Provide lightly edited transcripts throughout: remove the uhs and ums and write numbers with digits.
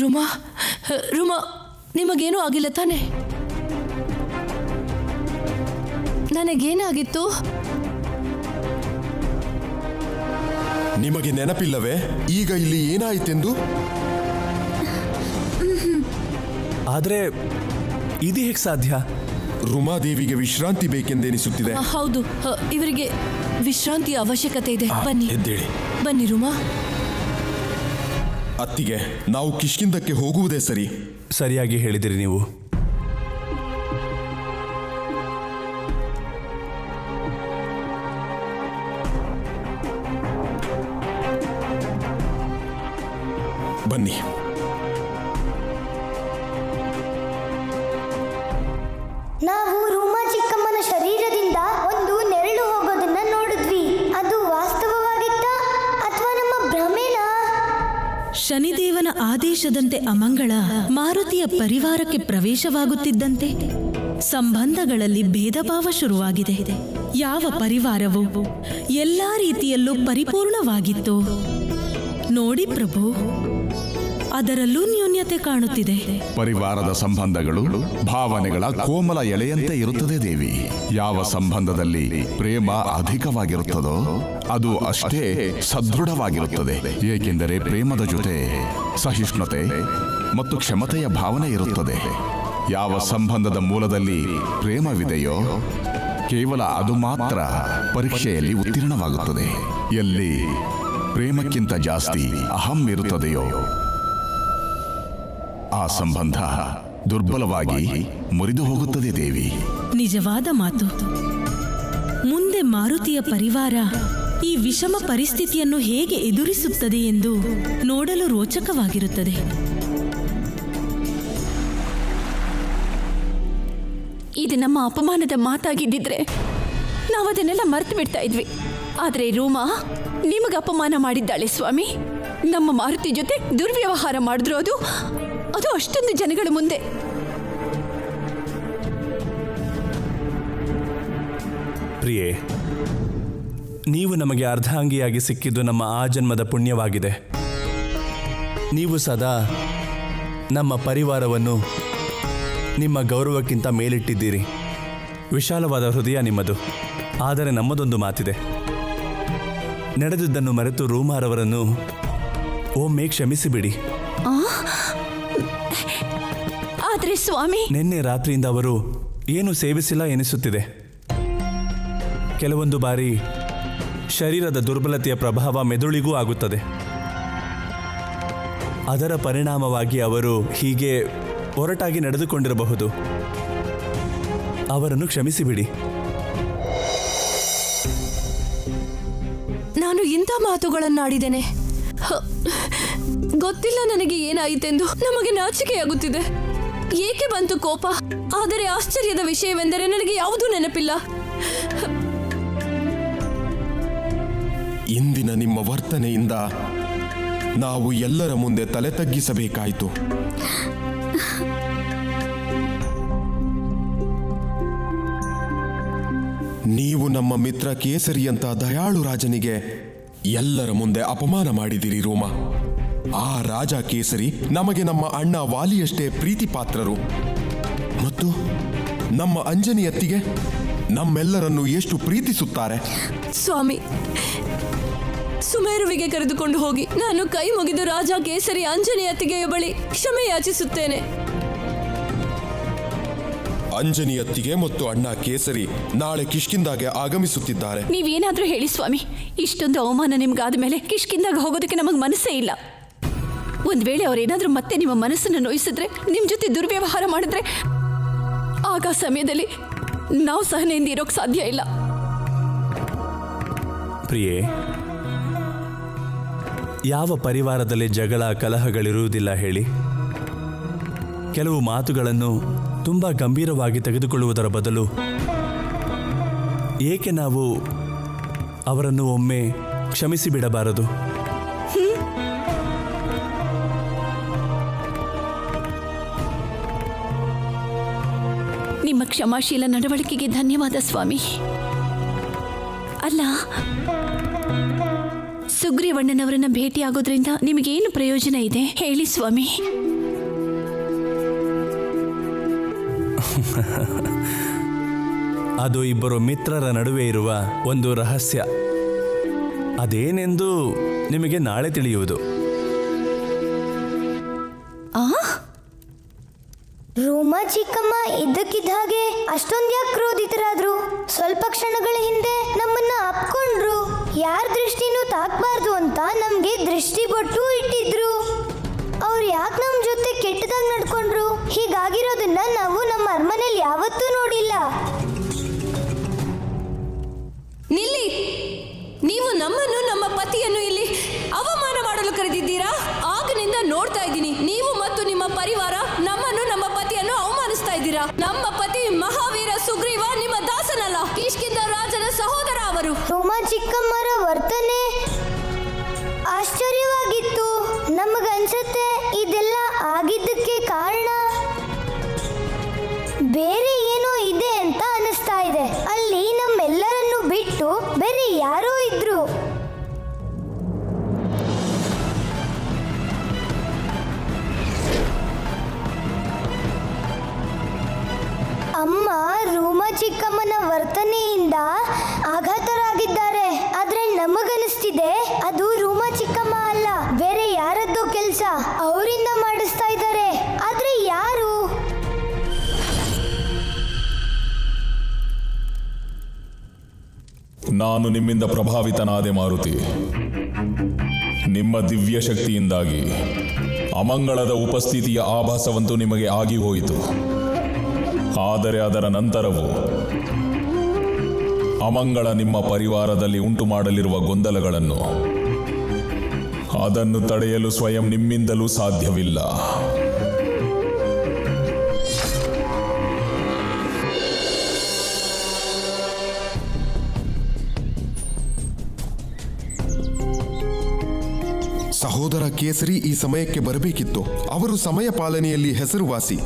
ರುಮಾ ರುಮಾ, ನಿಮಗೇನೂ ಆಗಿಲ್ಲ ತಾನೆ? ನನಗೇನಾಗಿತ್ತು? ನಿಮಗೆ ನೆನಪಿಲ್ಲವೇ ಈಗ ಇಲ್ಲಿ ಏನಾಯಿತೆಂದು? ಆದರೆ ಇದು ಹೇಗೆ ಸಾಧ್ಯ? ರುಮಾದೇವಿಗೆ ವಿಶ್ರಾಂತಿ ಬೇಕೆಂದೆನಿಸುತ್ತಿದೆ. ಹೌದು, ಇವರಿಗೆ ವಿಶ್ರಾಂತಿಯ ಅವಶ್ಯಕತೆ ಇದೆ. ಬನ್ನಿ ಎದ್ದೇಳಿ. ಬನ್ನಿ ರುಮಾ. ಅತ್ತಿಗೆ, ನಾವು ಕಿಷ್ಕಿಂದಕ್ಕೆ ಹೋಗುವುದೇ ಸರಿ. ಸರಿಯಾಗಿ ಹೇಳಿದಿರಿ ನೀವು. ಬನ್ನಿ. ನಾವು ರೂಮಾ ಚಿಕ್ಕಮ್ಮನ ಶರೀರದಿಂದ ಒಂದು ನೆರಳು ಹೋಗೋದನ್ನ ನೋಡಿದ್ವಿ. ಅದು ವಾಸ್ತವವಾಗಿತ್ತಾ ಅಥವಾ ನಮ್ಮ ಭ್ರಮೆನಾ? ಶನಿದೇವನ ಆದೇಶದಂತೆ ಅಮಂಗಳ ಮಾರುತಿಯ ಪರಿವಾರಕ್ಕೆ ಪ್ರವೇಶವಾಗುತ್ತಿದ್ದಂತೆ ಸಂಬಂಧಗಳಲ್ಲಿ ಭೇದ ಭಾವ ಶುರುವಾಗಿದೆ. ಯಾವ ಪರಿವಾರವು ಎಲ್ಲಾ ರೀತಿಯಲ್ಲೂ ಪರಿಪೂರ್ಣವಾಗಿತ್ತು ನೋಡಿ ಪ್ರಭು, ಅದರಲ್ಲೂ ನ್ಯೂನ್ಯತೆ ಕಾಣುತ್ತಿದೆ. ಪರಿವಾರದ ಸಂಬಂಧಗಳು ಭಾವನೆಗಳ ಕೋಮಲ ಎಳೆಯಂತೆ ಇರುತ್ತದೆ ದೇವಿ. ಯಾವ ಸಂಬಂಧದಲ್ಲಿ ಪ್ರೇಮ ಅಧಿಕವಾಗಿರುತ್ತದೋ ಅದು ಅಷ್ಟೇ ಸದೃಢವಾಗಿರುತ್ತದೆ. ಏಕೆಂದರೆ ಪ್ರೇಮದ ಜೊತೆ ಸಹಿಷ್ಣುತೆ ಮತ್ತು ಕ್ಷಮತೆಯ ಭಾವನೆ ಇರುತ್ತದೆ. ಯಾವ ಸಂಬಂಧದ ಮೂಲದಲ್ಲಿ ಪ್ರೇಮವಿದೆಯೋ ಕೇವಲ ಅದು ಮಾತ್ರ ಪರೀಕ್ಷೆಯಲ್ಲಿ ಉತ್ತೀರ್ಣವಾಗುತ್ತದೆ. ಎಲ್ಲಿ ಪ್ರೇಮಕ್ಕಿಂತ ಜಾಸ್ತಿ ಅಹಂ ಇರುತ್ತದೆಯೋ ಆ ಸಂಬಂಧ ದುರ್ಬಲವಾಗಿ ಮುರಿದು ಹೋಗುತ್ತದೆ ದೇವಿ. ನಿಜವಾದ ಮಾತು. ಮುಂದೆ ಮಾರುತಿಯ ಪರಿವಾರ ಈ ವಿಷಮ ಪರಿಸ್ಥಿತಿಯನ್ನು ಹೇಗೆ ಎದುರಿಸುತ್ತದೆ ಎಂದು ನೋಡಲು ರೋಚಕವಾಗಿರುತ್ತದೆ. ಇದು ನಮ್ಮ ಅಪಮಾನದ ಮಾತಾಗಿದ್ದಿದ್ರೆ ನಾವು ಅದನ್ನೆಲ್ಲ ಮರೆತು ಬಿಡ್ತಾ ಇದ್ವಿ. ಆದರೆ ರೂಮಾ ನಿಮಗೆ ಅಪಮಾನ ಮಾಡಿದ್ದಾಳೆ ಸ್ವಾಮಿ. ನಮ್ಮ ಮಾರುತಿ ಜೊತೆ ದುರ್ವ್ಯವಹಾರ ಮಾಡಿದ್ರು, ಅದು ಅಷ್ಟೊಂದು ಜನಗಳ ಮುಂದೆ. ಪ್ರಿಯೆ, ನೀವು ನಮಗೆ ಅರ್ಧಾಂಗಿಯಾಗಿ ಸಿಕ್ಕಿದ್ದು ನಮ್ಮ ಆ ಜನ್ಮದ ಪುಣ್ಯವಾಗಿದೆ. ನೀವು ಸದಾ ನಮ್ಮ ಪರಿವಾರವನ್ನು ನಿಮ್ಮ ಗೌರವಕ್ಕಿಂತ ಮೇಲಿಟ್ಟಿದ್ದೀರಿ. ವಿಶಾಲವಾದ ಹೃದಯ ನಿಮ್ಮದು. ಆದರೆ ನಮ್ಮದೊಂದು ಮಾತಿದೆ. ನಡೆದಿದ್ದನ್ನು ಮರೆತು ರೂಮಾರವರನ್ನು ಒಮ್ಮೆ ಕ್ಷಮಿಸಿಬಿಡಿ. ಆದರೆ ಸ್ವಾಮಿ, ನಿನ್ನೆ ರಾತ್ರಿಯಿಂದ ಅವರು ಏನು ಸೇವಿಸಿಲ್ಲ ಎನಿಸುತ್ತಿದೆ. ಕೆಲವೊಂದು ಬಾರಿ ಶರೀರದ ದುರ್ಬಲತೆಯ ಪ್ರಭಾವ ಮೆದುಳಿಗೂ ಆಗುತ್ತದೆ. ಅದರ ಪರಿಣಾಮವಾಗಿ ಅವರು ಹೀಗೆ ಒರಟಾಗಿ ನಡೆದುಕೊಂಡಿರಬಹುದು. ಅವರನ್ನು ಕ್ಷಮಿಸಿಬಿಡಿ. ನಾನು ಇಂಥ ಮಾತುಗಳನ್ನಾಡಿದ್ದೇನೆ. ಗೊತ್ತಿಲ್ಲ ನನಗೆ ಏನಾಯಿತೆಂದು. ನಮಗೆ ನಾಚಿಕೆಯಾಗುತ್ತಿದೆ. ಏಕೆ ಬಂತು ಕೋಪ? ಆದರೆ ಆಶ್ಚರ್ಯದ ವಿಷಯವೆಂದರೆ ನನಗೆ ಯಾವುದೂ ನೆನಪಿಲ್ಲ. ಇಂದಿನ ನಿಮ್ಮ ವರ್ತನೆಯಿಂದ ನಾವು ಎಲ್ಲರ ಮುಂದೆ ತಲೆ ತಗ್ಗಿಸಬೇಕಾಯಿತು. ನೀವು ನಮ್ಮ ಮಿತ್ರ ಕೇಸರಿಯಂತ ದಯಾಳು ರಾಜನಿಗೆ ಎಲ್ಲರ ಮುಂದೆ ಅಪಮಾನ ಮಾಡಿದಿರಿ ರೂಮಾ. ಆ ರಾಜ ಕೇಸರಿ ನಮಗೆ ನಮ್ಮ ಅಣ್ಣ ವಾಲಿಯಷ್ಟೇ ಪ್ರೀತಿ ಪಾತ್ರರು. ಮತ್ತು ನಮ್ಮ ಅಂಜನಿಯತ್ತಿಗೆ ನಮ್ಮೆಲ್ಲರನ್ನು ಎಷ್ಟು ಪ್ರೀತಿಸುತ್ತಾರೆ. ಸ್ವಾಮಿ, ಸುಮೇರುವಿಗೆ ಕರೆದುಕೊಂಡು ಹೋಗಿ ನಾನು ಕೈ ಮುಗಿದು ರಾಜ ಕೇಸರಿ ಆಂಜನೇಯತ್ತಿಗೆಯ ಬಳಿ ಕ್ಷಮೆ ಯಾಚಿಸುತ್ತೇನೆ. ಅಂಜನಿಯತ್ತಿಗೆ ಮತ್ತು ಅಣ್ಣ ಕೇಸರಿ ನಾಳೆ ಕಿಷ್ಕಿಂದಾಗೆ ಆಗಮಿಸುತ್ತಿದ್ದಾರೆ. ನೀವೇನಾದ್ರೂ ಹೇಳಿ ಸ್ವಾಮಿ, ಇಷ್ಟೊಂದು ಅವಮಾನ ನಿಮ್ಗಾದ ಮೇಲೆ ಕಿಷ್ಕಿಂದಾಗ ಹೋಗೋದಕ್ಕೆ ನಮಗೆ ಮನಸ್ಸೇ ಇಲ್ಲ. ಒಂದ್ ವೇಳೆ ಅವರೇನಾದ್ರೂ ಮತ್ತೆ ನಿಮ್ಮ ಮನಸ್ಸನ್ನು ನೋಯಿಸಿದ್ರೆ, ನಿಮ್ ಜೊತೆ ದುರ್ವ್ಯವಹಾರ ಮಾಡಿದ್ರೆ, ಆಗ ಸಮಯದಲ್ಲಿ ನಾವು ಸಹನೆಯಿಂದ ಇರೋಕ್ ಸಾಧ್ಯ ಇಲ್ಲ. ಪ್ರಿಯೆ, ಯಾವ ಪರಿವಾರದಲ್ಲಿ ಜಗಳ ಕಲಹಗಳಿರುವುದಿಲ್ಲ ಹೇಳಿ? ಕೆಲವು ಮಾತುಗಳನ್ನು ತುಂಬ ಗಂಭೀರವಾಗಿ ತೆಗೆದುಕೊಳ್ಳುವುದರ ಬದಲು ಏಕೆ ನಾವು ಅವರನ್ನು ಒಮ್ಮೆ ಕ್ಷಮಿಸಿ ಬಿಡಬಾರದು? ನಿಮ್ಮ ಕ್ಷಮಾಶೀಲ ನಡವಳಿಕೆಗೆ ಧನ್ಯವಾದ ಸ್ವಾಮಿ. ಅಲ್ಲ, ಸುಗ್ರೀವಣ್ಣನವರನ್ನ ಭೇಟಿಯಾಗೋದ್ರಿಂದ ನಿಮಗೇನು ಪ್ರಯೋಜನ ಇದೆ ಹೇಳಿ ಸ್ವಾಮಿ. ಅದು ಇಬ್ಬರು ಮಿತ್ರರ ನಡುವೆ ಇರುವ ಒಂದು ರಹಸ್ಯ. ಅದೇನೆಂದು ನಿಮಗೆ ನಾಳೆ ತಿಳಿಯುವುದು. ರೋಮ ಚಿಕ್ಕಮ್ಮ ಇದ್ದಕ್ಕಿದ್ದ ಹಾಗೆ ಅಷ್ಟೊಂದು ಯಾಕೆ ಕ್ರೋಧಿತರಾದ್ರು? ಸ್ವಲ್ಪ ಕ್ಷಣಗಳ ಹಿಂದೆ ನಮ್ಮನ್ನ ಅಪ್ಕೊಂಡ್ರು. ಯಾರ ದೃಷ್ಟಿನೂ ತಾಕ್ಬಾರ್ದು ಅಂತ ನಮ್ಗೆ ದೃಷ್ಟಿ ಬೊಟ್ಟು ಇಟ್ಟಿದ್ರು. ಅವ್ರು ಯಾಕೆ ನಮ್ಮ ಜೊತೆ ಕೆಟ್ಟದಾಗಿ ನಡ್ಕೊಂಡ್ರು? ಹೀಗಾಗಿರೋದನ್ನ ನಾವು ನಮ್ಮ ಅರಮನೆಯಲ್ಲಿ ಯಾವತ್ತೂ ನೋಡಿಲ್ಲ. ನಿಲ್ಲಿ! ನೀವು ನಮ್ಮನ್ನು, ನಮ್ಮ ಪತಿಯನ್ನು ಇಲ್ಲಿ ಅವಮಾನ ಮಾಡಲು ಕರೆದಿದ್ದೀರಾ? ಆಗನಿಂದ ನೋಡ್ತಾ ಇದ್ದೀನಿ, ನೀವು ಮತ್ತು ನಿಮ್ಮ ಪರಿವಾರ ನಮ್ಮನ್ನು, ನಮ್ಮ ಪತಿಯನ್ನು ಅವಮಾನಿಸ್ತಾ ಇದ್ದೀರಾ. ನಮ್ಮ ಪತಿ ಮಹಾವೀರ ಸುಗ್ರೀವ ನಿಮ್ಮ ದಾಸನಲ್ಲ, ಕಿಷ್ಕಿಂಧ ರಾಜನ ಸಹೋದರ ಅವರು. ರೋಮ ಚಿಕ್ಕಮ್ಮರ ವರ್ತನೆ ಆಶ್ಚರ್ಯವಾಗಿತ್ತು. ನಮಗನ್ಸತ್ತೆ ಇದೆಲ್ಲ ಆಗಿದ್ದಕ್ಕೆ ಕಾರಣ ಬೇರೆ ಏನೋ ಇದೆ ಅಂತ ಅನಿಸ್ತಾ ಇದೆ. ಅಲ್ಲಿ ನಮ್ಮೆಲ್ಲರನ್ನು ಬಿಟ್ಟು ಬೇರೆ ಯಾರೋ ಇದ್ರು. ಅಮ್ಮ ರೋಮ ಚಿಕ್ಕಮ್ಮನ ವರ್ತನೆಯಿಂದ ಆಘಾತರಾಗಿದ್ದಾರೆ. ಆದ್ರೆ ನಮಗನಿಸ್ತಿದೆ ಅದು ರೋಮ ಚಿಕ್ಕಮ್ಮ ಅಲ್ಲ, ಬೇರೆ ಯಾರದ್ದೋ ಕೆಲಸ ಅವರಿಂದ ಮಾಡಿಸ್ತಾ ಇದ್ದಾರೆ. ಆದ್ರೆ ಯಾರು? ನಾನು ನಿಮ್ಮಿಂದ ಪ್ರಭಾವಿತನಾದೆ ಮಾರುತಿ. ನಿಮ್ಮ ದಿವ್ಯ ಶಕ್ತಿಯಿಂದಾಗಿ ಅಮಂಗಳದ ಉಪಸ್ಥಿತಿಯ ಆಭಾಸವಂತೂ ನಿಮಗೆ ಆಗಿ ಹೋಯಿತು. ಆದರೆ ಅದರ ನಂತರವೂ ಅಮಂಗಳ ನಿಮ್ಮ ಪರಿವಾರದಲ್ಲಿ ಉಂಟು ಮಾಡಲಿರುವ ಗೊಂದಲಗಳನ್ನು ಅದನ್ನು ತಡೆಯಲು ಸ್ವಯಂ ನಿಮ್ಮಿಂದಲೂ ಸಾಧ್ಯವಿಲ್ಲ. ಸಹೋದರ ಕೇಸರಿ ಈ ಸಮಯಕ್ಕೆ ಬರಬೇಕಿತ್ತು. ಅವರು ಸಮಯ ಪಾಲನೆಯಲ್ಲಿ ಹೆಸರುವಾಸಿ.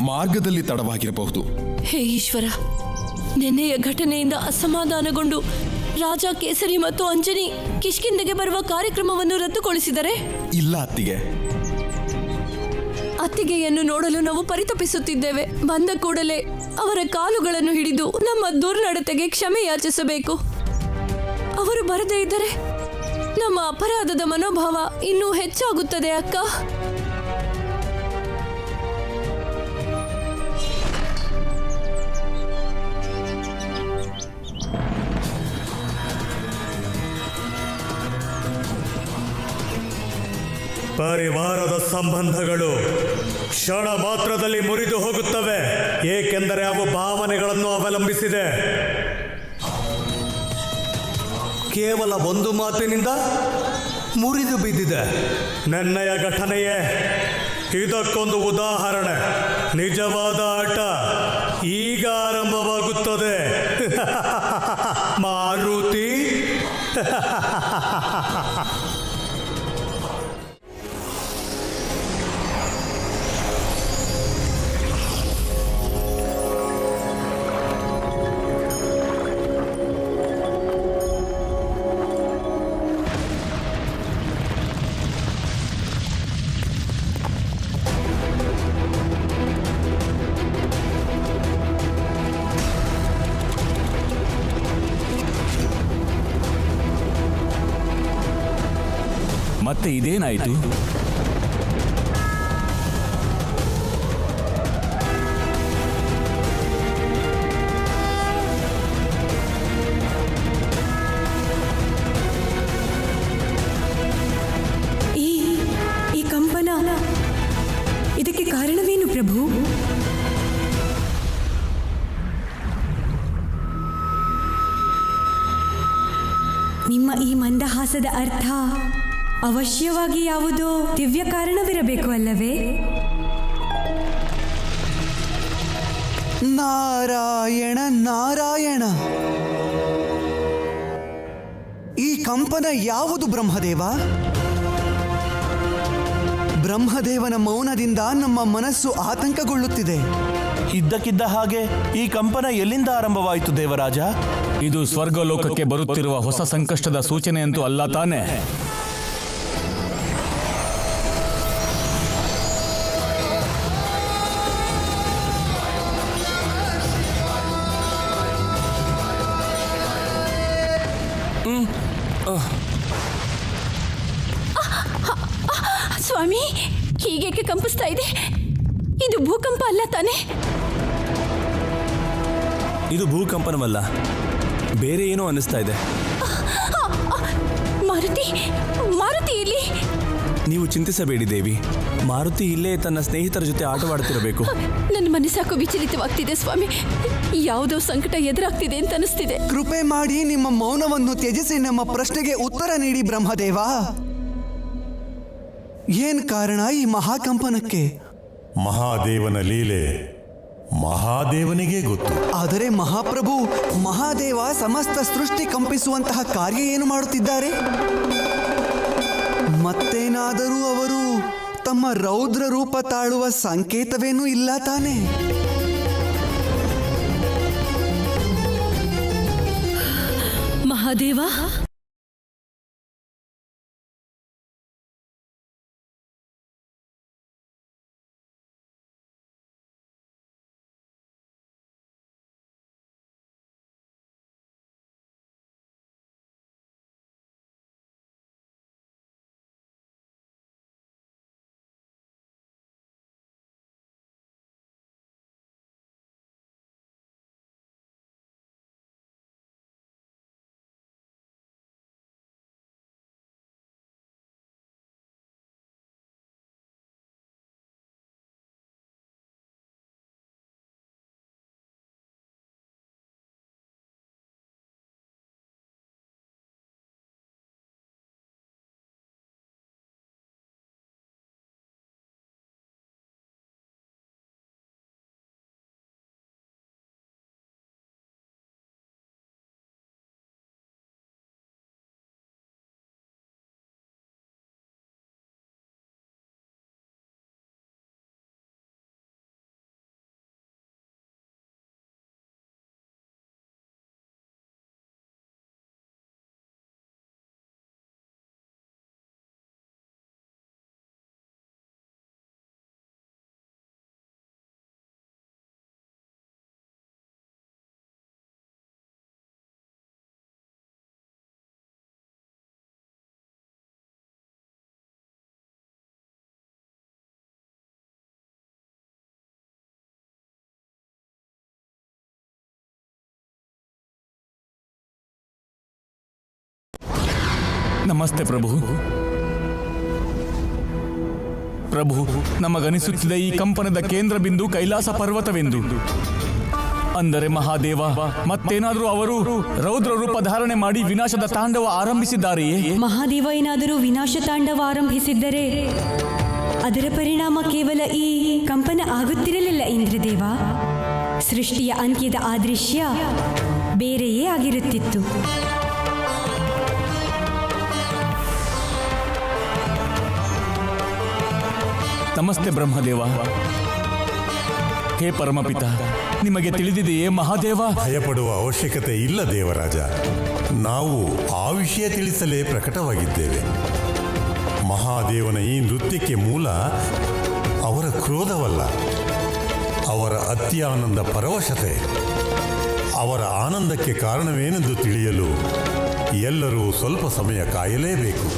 ಮಾರ್ಗದಲ್ಲಿ ತಡವಾಗಿರಬಹುದು. ಹೇ ಈಶ್ವರ, ನೆನ್ನೆಯ ಘಟನೆಯಿಂದ ಅಸಮಾಧಾನಗೊಂಡು ರಾಜ ಕೇಸರಿ ಮತ್ತು ಅಂಜನಿ ಕಿಷ್ಕಿಂಧೆಗೆ ಬರುವ ಕಾರ್ಯಕ್ರಮವನ್ನು ರದ್ದುಗೊಳಿಸಿದರೆ? ಇಲ್ಲ ಅತ್ತಿಗೆ. ಅತ್ತಿಗೆಯನ್ನು ನೋಡಲು ನಾವು ಪರಿತಪಿಸುತ್ತಿದ್ದೇವೆ. ಬಂದ ಕೂಡಲೇ ಅವರ ಕಾಲುಗಳನ್ನು ಹಿಡಿದು ನಮ್ಮ ದುರ್ನಡತೆಗೆ ಕ್ಷಮೆ ಯಾಚಿಸಬೇಕು. ಅವರು ಬರದೇ ಇದ್ದರೆ ನಮ್ಮ ಅಪರಾಧದ ಮನೋಭಾವ ಇನ್ನೂ ಹೆಚ್ಚಾಗುತ್ತದೆ ಅಕ್ಕ. ಪರಿವಾರದ ಸಂಬಂಧಗಳು ಕ್ಷಣ ಮಾತ್ರದಲ್ಲಿ ಮುರಿದು ಹೋಗುತ್ತವೆ, ಏಕೆಂದರೆ ಅವು ಭಾವನೆಗಳನ್ನು ಅವಲಂಬಿಸಿದೆ. ಕೇವಲ ಒಂದು ಮಾತಿನಿಂದ ಮುರಿದು ಬಿದ್ದಿದೆ. ನೆನ್ನೆಯ ಘಟನೆಯೇ ಇದಕ್ಕೊಂದು ಉದಾಹರಣೆ. ನಿಜವಾದ ಆಟ ಈಗ ಆರಂಭವಾಗುತ್ತದೆ. ಮಾರುತಿ. ಮತ್ತೆ ಇದೇನಾಯಿತು? ಈ ಕಂಪನ, ಇದಕ್ಕೆ ಕಾರಣವೇನು ಪ್ರಭು? ನಿಮ್ಮ ಈ ಮಂದಹಾಸದ ಅರ್ಥ ಅವಶ್ಯವಾಗಿ ಯಾವುದೋ ದಿವ್ಯ ಕಾರಣವಿರಬೇಕು ಅಲ್ಲವೇ? ನಾರಾಯಣ ನಾರಾಯಣ, ಈ ಕಂಪನ ಯಾವುದು ಬ್ರಹ್ಮದೇವ? ಬ್ರಹ್ಮದೇವನ ಮೌನದಿಂದ ನಮ್ಮ ಮನಸ್ಸು ಆತಂಕಗೊಳ್ಳುತ್ತಿದೆ. ಇದ್ದಕ್ಕಿದ್ದ ಹಾಗೆ ಈ ಕಂಪನ ಎಲ್ಲಿಂದ ಆರಂಭವಾಯಿತು ದೇವರಾಜ? ಇದು ಸ್ವರ್ಗಲೋಕಕ್ಕೆ ಬರುತ್ತಿರುವ ಹೊಸ ಸಂಕಷ್ಟದ ಸೂಚನೆಯಂತೂ ಅಲ್ಲ ತಾನೇ? ಸ್ವಾಮಿ, ಹೀಗೇಕೆ ಕಂಪಿಸ್ತಾ ಇದೆ? ಇದು ಭೂಕಂಪ ಅಲ್ಲ ತಾನೇ? ಇದು ಭೂಕಂಪನವಲ್ಲ, ಬೇರೆ ಏನೋ ಅನ್ನಿಸ್ತಾ ಇದೆ. ಮಾರುತಿ, ಮಾರುತಿ ಇಲ್ಲಿ. ನೀವು ಚಿಂತಿಸಬೇಡಿ ದೇವಿ, ಮಾರುತಿ ಇಲ್ಲೇ ತನ್ನ ಸ್ನೇಹಿತರ ಜೊತೆ ಆಟವಾಡ್ತಿರಬೇಕು. ನನ್ನ ಮನಸ್ಸಾಕೋ ವಿಚಲಿತವಾಗ್ತಿದೆ ಸ್ವಾಮಿ. ಯಾವುದೋ ಸಂಕಟ ಎದುರಾಗ್ತಿದೆ ಅಂತ ಅನಿಸ್ತಿದೆ. ಕೃಪೆ ಮಾಡಿ ನಿಮ್ಮ ಮೌನವನ್ನು ತ್ಯಜಿಸಿ ನಮ್ಮ ಪ್ರಶ್ನೆಗೆ ಉತ್ತರ ನೀಡಿ ಬ್ರಹ್ಮದೇವ. ಏನ್ ಕಾರಣ ಈ ಮಹಾಕಂಪನಕ್ಕೆ? ಮಹಾದೇವನ ಲೀಲೆ ಮಹಾದೇವನಿಗೆ ಗೊತ್ತು. ಆದರೆ ಮಹಾಪ್ರಭು, ಮಹಾದೇವ ಸಮಸ್ತ ಸೃಷ್ಟಿ ಕಂಪಿಸುವಂತಹ ಕಾರ್ಯ ಏನು ಮಾಡುತ್ತಿದ್ದಾರೆ? ಮತ್ತೇನಾದರೂ ಅವರು ತಮ್ಮ ರೌದ್ರ ರೂಪ ತಾಳುವ ಸಂಕೇತವೇನೂ ಇಲ್ಲ ತಾನೇ? ಮಹಾದೇವ, ನಮಸ್ತೆ ಪ್ರಭು. ಪ್ರಭು, ನಮಗನಿಸುತ್ತಿದೆ ಈ ಕಂಪನದ ಕೇಂದ್ರ ಬಿಂದು ಕೈಲಾಸ ಪರ್ವತವೆಂದು. ಅಂದರೆ ಮಹಾದೇವ ಮತ್ತೇನಾದರೂ ಅವರು ರೌದ್ರ ರೂಪ ಧಾರಣೆ ಮಾಡಿ ವಿನಾಶದ ತಾಂಡವ ಆರಂಭಿಸಿದ್ದಾರೆಯೇ? ಮಹಾದೇವ ಏನಾದರೂ ವಿನಾಶ ತಾಂಡವ ಆರಂಭಿಸಿದ್ದರೆ ಅದರ ಪರಿಣಾಮ ಕೇವಲ ಈ ಕಂಪನ ಆಗುತ್ತಿರಲಿಲ್ಲ ಇಂದ್ರದೇವ. ಸೃಷ್ಟಿಯ ಅಂತ್ಯದ ಆ ದೃಶ್ಯ ಬೇರೆಯೇ ಆಗಿರುತ್ತಿತ್ತು. ನಮಸ್ತೆ ಬ್ರಹ್ಮದೇವ. ಹೇ ಪರಮಪಿತ, ನಿಮಗೆ ತಿಳಿದಿದೆಯೇ ಮಹಾದೇವ? ಭಯಪಡುವ ಅವಶ್ಯಕತೆ ಇಲ್ಲ ದೇವರಾಜ. ನಾವು ಆ ವಿಷಯ ತಿಳಿಸಲೇ ಪ್ರಕಟವಾಗಿದ್ದೇವೆ. ಮಹಾದೇವನ ಈ ನೃತ್ಯಕ್ಕೆ ಮೂಲ ಅವರ ಕ್ರೋಧವಲ್ಲ, ಅವರ ಅತ್ಯಾನಂದ ಪರವಶತೆ. ಅವರ ಆನಂದಕ್ಕೆ ಕಾರಣವೇನೆಂದು ತಿಳಿಯಲು ಎಲ್ಲರೂ ಸ್ವಲ್ಪ ಸಮಯ ಕಾಯಲೇಬೇಕು.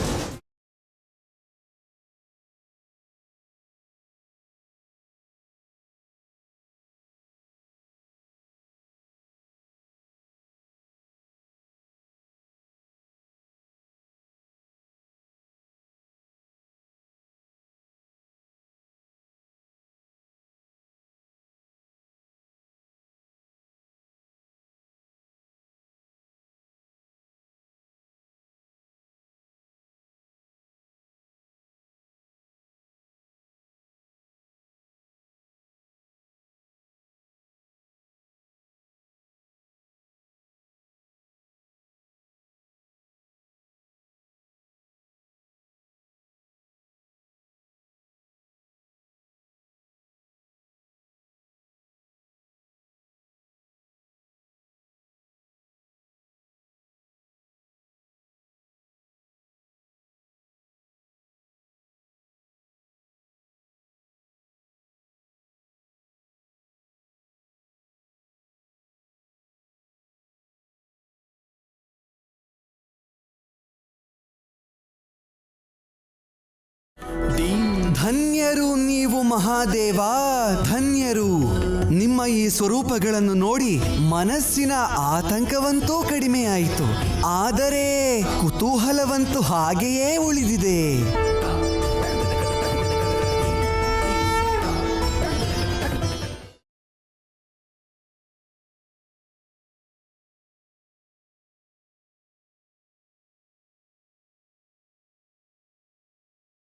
ಧನ್ಯರು ನೀವು ಮಹಾದೇವ, ಧನ್ಯರು. ನಿಮ್ಮ ಈ ಸ್ವರೂಪಗಳನ್ನು ನೋಡಿ ಮನಸ್ಸಿನ ಆತಂಕವಂತೂ ಕಡಿಮೆಯಾಯಿತು, ಆದರೆ ಕುತೂಹಲವಂತೂ ಹಾಗೆಯೇ ಉಳಿದಿದೆ.